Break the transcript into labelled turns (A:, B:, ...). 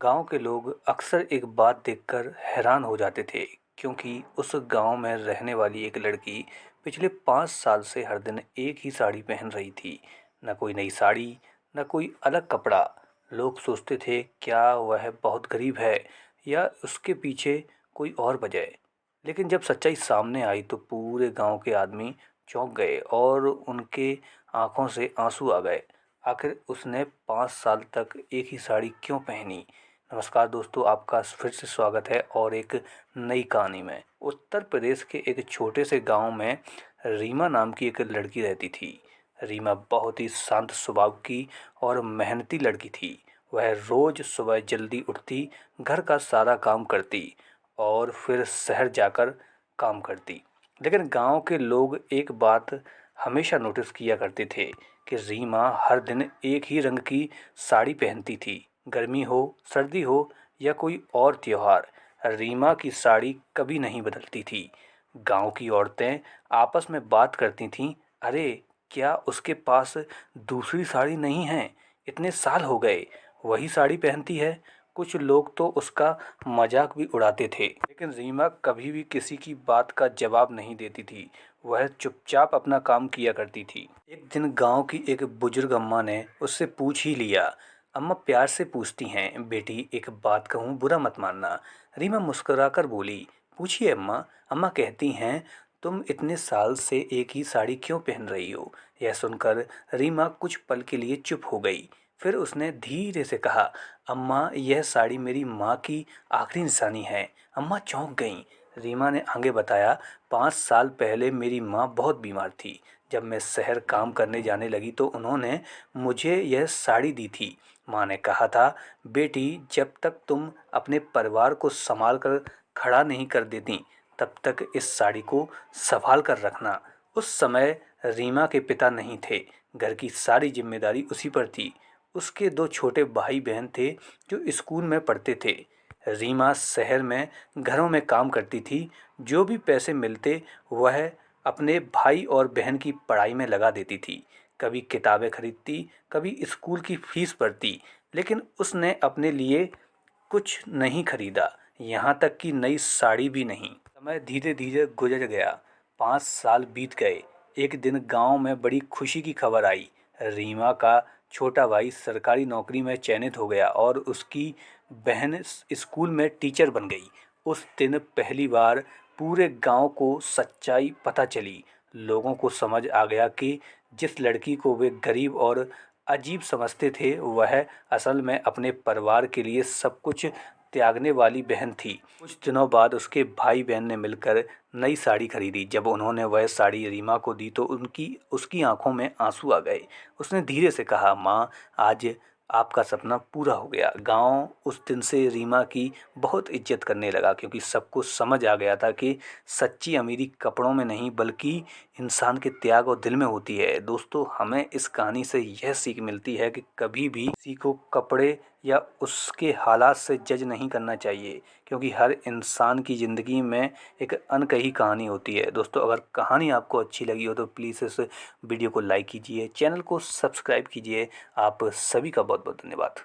A: गांव के लोग अक्सर एक बात देखकर हैरान हो जाते थे क्योंकि उस गांव में रहने वाली एक लड़की पिछले 5 साल से हर दिन एक ही साड़ी पहन रही थी। न कोई नई साड़ी, न कोई अलग कपड़ा। लोग सोचते थे क्या वह बहुत गरीब है या उसके पीछे कोई और वजह। लेकिन जब सच्चाई सामने आई तो पूरे गांव के आदमी चौंक गए और उनके आंखों से आंसू आ गए। आखिर उसने 5 साल तक एक ही साड़ी क्यों पहनी? नमस्कार दोस्तों, आपका फिर से स्वागत है और एक नई कहानी में। उत्तर प्रदेश के एक छोटे से गांव में रीमा नाम की एक लड़की रहती थी। रीमा बहुत ही शांत स्वभाव की और मेहनती लड़की थी। वह रोज सुबह जल्दी उठती, घर का सारा काम करती और फिर शहर जाकर काम करती। लेकिन गांव के लोग एक बात हमेशा नोटिस किया करते थे कि रीमा हर दिन एक ही रंग की साड़ी पहनती थी। गर्मी हो, सर्दी हो या कोई और त्योहार, रीमा की साड़ी कभी नहीं बदलती थी। गांव की औरतें आपस में बात करती थीं, अरे क्या उसके पास दूसरी साड़ी नहीं है? इतने साल हो गए वही साड़ी पहनती है। कुछ लोग तो उसका मजाक भी उड़ाते थे, लेकिन रीमा कभी भी किसी की बात का जवाब नहीं देती थी। वह चुपचाप अपना काम किया करती थी। एक दिन गांव की एक बुजुर्ग अम्मा ने उससे पूछ ही लिया। अम्मा प्यार से पूछती हैं, बेटी एक बात कहूँ, बुरा मत मानना। रीमा मुस्कुराकर बोली, पूछिए अम्मा। अम्मा कहती हैं, तुम इतने साल से एक ही साड़ी क्यों पहन रही हो? यह सुनकर रीमा कुछ पल के लिए चुप हो गई। फिर उसने धीरे से कहा, अम्मा यह साड़ी मेरी माँ की आखिरी निशानी है। अम्मा चौंक गईं। रीमा ने आगे बताया, 5 साल पहले मेरी माँ बहुत बीमार थी। जब मैं शहर काम करने जाने लगी तो उन्होंने मुझे यह साड़ी दी थी। माँ ने कहा था, बेटी जब तक तुम अपने परिवार को संभाल कर खड़ा नहीं कर देती तब तक इस साड़ी को संभाल कर रखना। उस समय रीमा के पिता नहीं थे। घर की सारी जिम्मेदारी उसी पर थी। उसके दो छोटे भाई बहन थे जो स्कूल में पढ़ते थे। रीमा शहर में घरों में काम करती थी। जो भी पैसे मिलते वह अपने भाई और बहन की पढ़ाई में लगा देती थी। कभी किताबें खरीदती, कभी स्कूल की फीस भरती, लेकिन उसने अपने लिए कुछ नहीं खरीदा, यहाँ तक कि नई साड़ी भी नहीं। समय धीरे धीरे गुजर गया। 5 साल बीत गए। एक दिन गांव में बड़ी खुशी की खबर आई। रीमा का छोटा भाई सरकारी नौकरी में चयनित हो गया और उसकी बहन स्कूल में टीचर बन गई। उस दिन पहली बार पूरे गांव को सच्चाई पता चली। लोगों को समझ आ गया कि जिस लड़की को वे गरीब और अजीब समझते थे वह असल में अपने परिवार के लिए सब कुछ त्यागने वाली बहन थी। कुछ दिनों बाद उसके भाई बहन ने मिलकर नई साड़ी खरीदी। जब उन्होंने वह साड़ी रीमा को दी तो उनकी उसकी आंखों में आंसू आ गए। उसने धीरे से कहा, माँ आज आपका सपना पूरा हो गया। गांव उस दिन से रीमा की बहुत इज्जत करने लगा क्योंकि सबको समझ आ गया था कि सच्ची अमीरी कपड़ों में नहीं बल्कि इंसान के त्याग और दिल में होती है। दोस्तों, हमें इस कहानी से यह सीख मिलती है कि कभी भी किसी को कपड़े या उसके हालात से जज नहीं करना चाहिए क्योंकि हर इंसान की ज़िंदगी में एक अनकही कहानी होती है। दोस्तों, अगर कहानी आपको अच्छी लगी हो तो प्लीज़ इस वीडियो को लाइक कीजिए, चैनल को सब्सक्राइब कीजिए। आप सभी का बहुत बहुत धन्यवाद।